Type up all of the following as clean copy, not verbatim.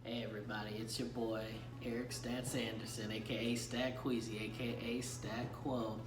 Hey everybody, it's your boy Eric Stats Anderson, aka Stat Queasy, aka Stat Quo.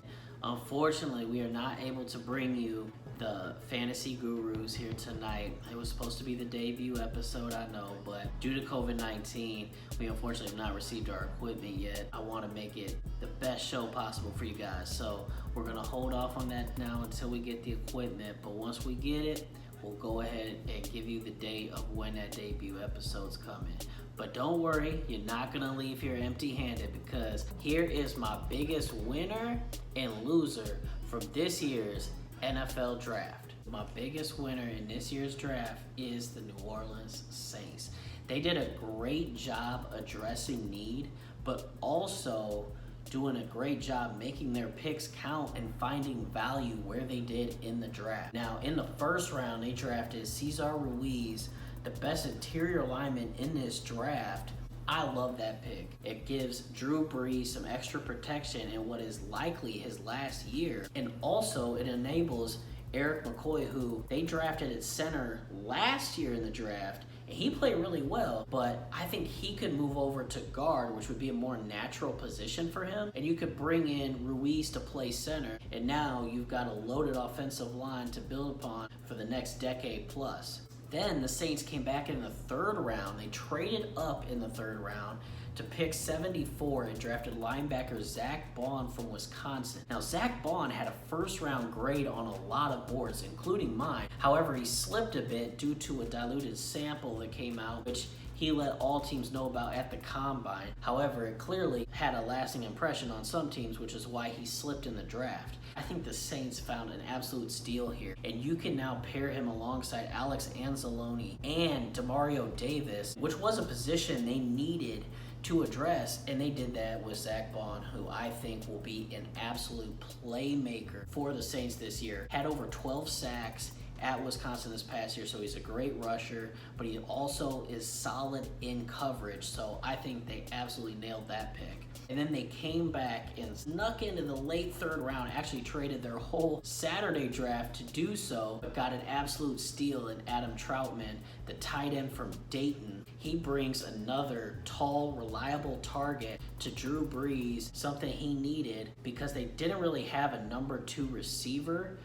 Unfortunately, we are not able to bring you the Fantasy Gurus here tonight. It was supposed to be the debut episode, I know, but due to COVID-19, we unfortunately have not received our equipment yet. I want to make it the best show possible for you guys, so we're going to hold off on that now until we get the equipment, but once we get it, we'll go ahead and give you the date of when that debut episode's coming. But don't worry, you're not gonna leave here empty-handed, because here is my biggest winner and loser from this year's NFL draft. My biggest winner in this year's draft is the New Orleans Saints. They did a great job addressing need, but also doing a great job making their picks count and finding value where they did in the draft. Now, in the first round, they drafted Cesar Ruiz, the best interior lineman in this draft. I love that pick. It gives Drew Brees some extra protection in what is likely his last year, and also it enables Eric McCoy, who they drafted at center last year in the draft, and he played really well, but I think he could move over to guard, which would be a more natural position for him, and you could bring in Ruiz to play center, and now you've got a loaded offensive line to build upon for the next decade plus. Then the Saints came back in the third round. They traded up in the third round to pick 74 and drafted linebacker Zach Bond from Wisconsin. Now, Zach Bond had a first-round grade on a lot of boards, including mine. However, he slipped a bit due to a diluted sample that came out, which he let all teams know about at the combine. However, it clearly had a lasting impression on some teams, which is why he slipped in the draft. I think the Saints found an absolute steal here, and you can now pair him alongside Alex Anzalone and Demario Davis, which was a position they needed to address, and they did that with Zach Bond, who I think will be an absolute playmaker for the Saints this year. Had over 12 sacks at Wisconsin this past year, so he's a great rusher, but he also is solid in coverage, so I think they absolutely nailed that pick. And then they came back and snuck into the late third round, actually traded their whole Saturday draft to do so, but got an absolute steal in Adam Troutman, the tight end from Dayton. He brings another tall, reliable target to Drew Brees, something he needed because they didn't really have a number 2 receiver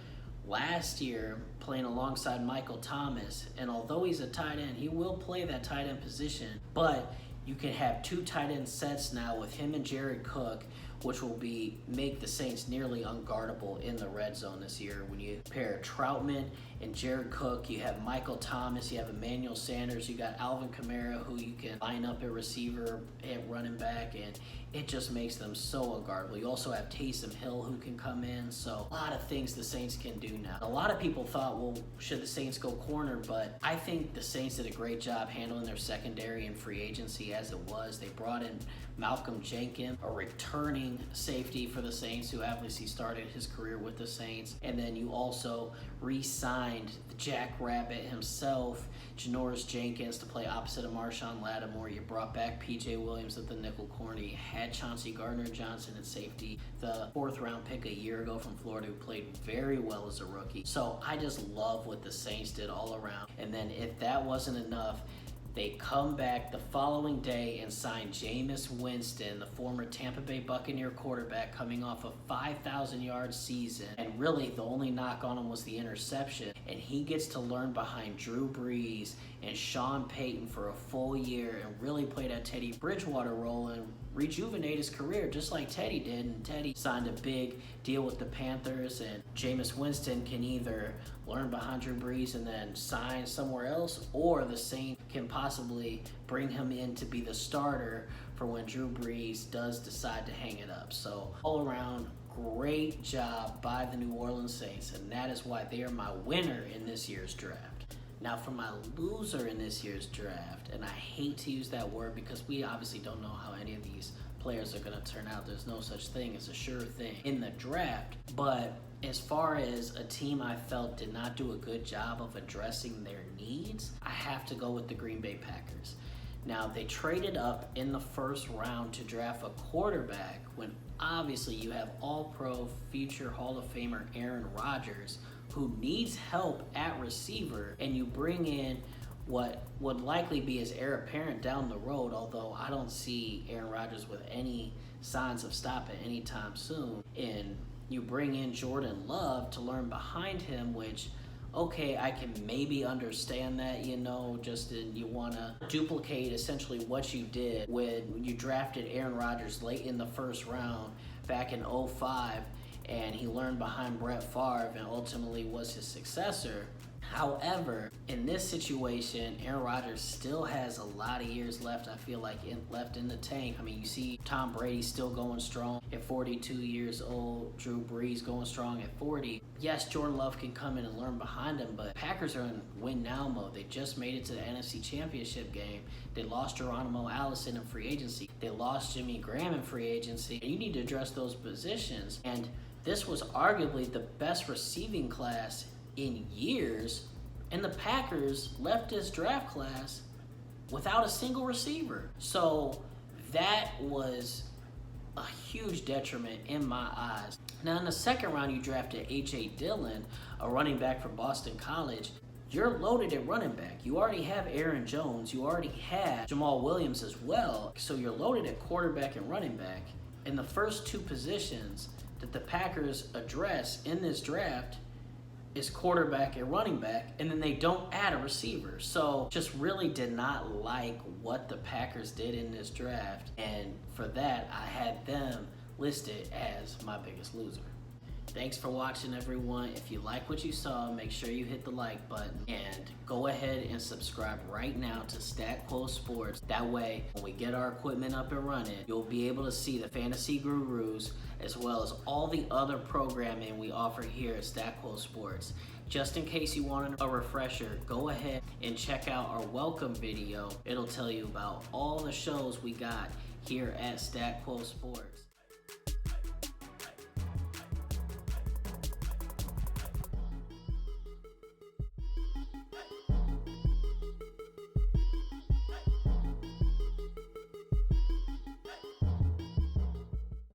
last year playing alongside Michael Thomas, and although he's a tight end, he will play that tight end position, but you can have 2 tight end sets now with him and Jared Cook, which will make the Saints nearly unguardable in the red zone this year. When you pair Troutman and Jared Cook, you have Michael Thomas, you have Emmanuel Sanders, you got Alvin Kamara, who you can line up at receiver, at running back, and it just makes them so unguardable. You also have Taysom Hill, who can come in, so a lot of things the Saints can do now. A lot of people thought, well, should the Saints go corner, but I think the Saints did a great job handling their secondary and free agency as it was. They brought in Malcolm Jenkins, a returning safety for the Saints, who obviously started his career with the Saints, and then you also re-signed the Jackrabbit himself, Janoris Jenkins, to play opposite of Marshawn Lattimore. You brought back P.J. Williams at the nickel corner. You had Chauncey Gardner-Johnson at safety, the 4th round pick a year ago from Florida, who played very well as a rookie. So I just love what the Saints did all around. And then if that wasn't enough, they come back the following day and sign Jameis Winston, the former Tampa Bay Buccaneer quarterback, coming off a 5,000-yard season. And really, the only knock on him was the interception. And he gets to learn behind Drew Brees and Sean Payton for a full year and really play that Teddy Bridgewater role and rejuvenate his career just like Teddy did. And Teddy signed a big deal with the Panthers, and Jameis Winston can either learn behind Drew Brees and then sign somewhere else, or the Saints can possibly bring him in to be the starter for when Drew Brees does decide to hang it up. So all around, great job by the New Orleans Saints, and that is why they are my winner in this year's draft. Now for my loser in this year's draft, and I hate to use that word because we obviously don't know how any of these players are going to turn out. There's no such thing as a sure thing in the draft, but as far as a team I felt did not do a good job of addressing their needs, I have to go with the Green Bay Packers. Now, they traded up in the first round to draft a quarterback when obviously you have all-pro future Hall of Famer Aaron Rodgers, who needs help at receiver, and you bring in what would likely be his heir apparent down the road, although I don't see Aaron Rodgers with any signs of stopping anytime soon. And you bring in Jordan Love to learn behind him, which, okay, I can maybe understand that, Justin, you want to duplicate essentially what you did when you drafted Aaron Rodgers late in the first round back in 2005, and he learned behind Brett Favre and ultimately was his successor. However, in this situation, Aaron Rodgers still has a lot of years left, I feel like, left in the tank. I mean, you see Tom Brady still going strong at 42 years old, Drew Brees going strong at 40. Yes, Jordan Love can come in and learn behind him, but Packers are in win-now mode. They just made it to the NFC Championship game. They lost Geronimo Allison in free agency. They lost Jimmy Graham in free agency. And you need to address those positions. And this was arguably the best receiving class in years, and the Packers left this draft class without a single receiver. So that was a huge detriment in my eyes. Now in the second round, you drafted A.J. Dillon, a running back from Boston College. You're loaded at running back. You already have Aaron Jones. You already have Jamal Williams as well. So you're loaded at quarterback and running back. And the first two positions that the Packers address in this draft is quarterback and running back, and then they don't add a receiver. So just really did not like what the Packers did in this draft, and for that I had them listed as my biggest loser. Thanks for watching, everyone. If you like what you saw, make sure you hit the like button and go ahead and subscribe right now to Stat Quo Sports. That way, when we get our equipment up and running, you'll be able to see the Fantasy Gurus as well as all the other programming we offer here at Stat Quo Sports. Just in case you wanted a refresher, go ahead and check out our welcome video. It'll tell you about all the shows we got here at Stat Quo Sports.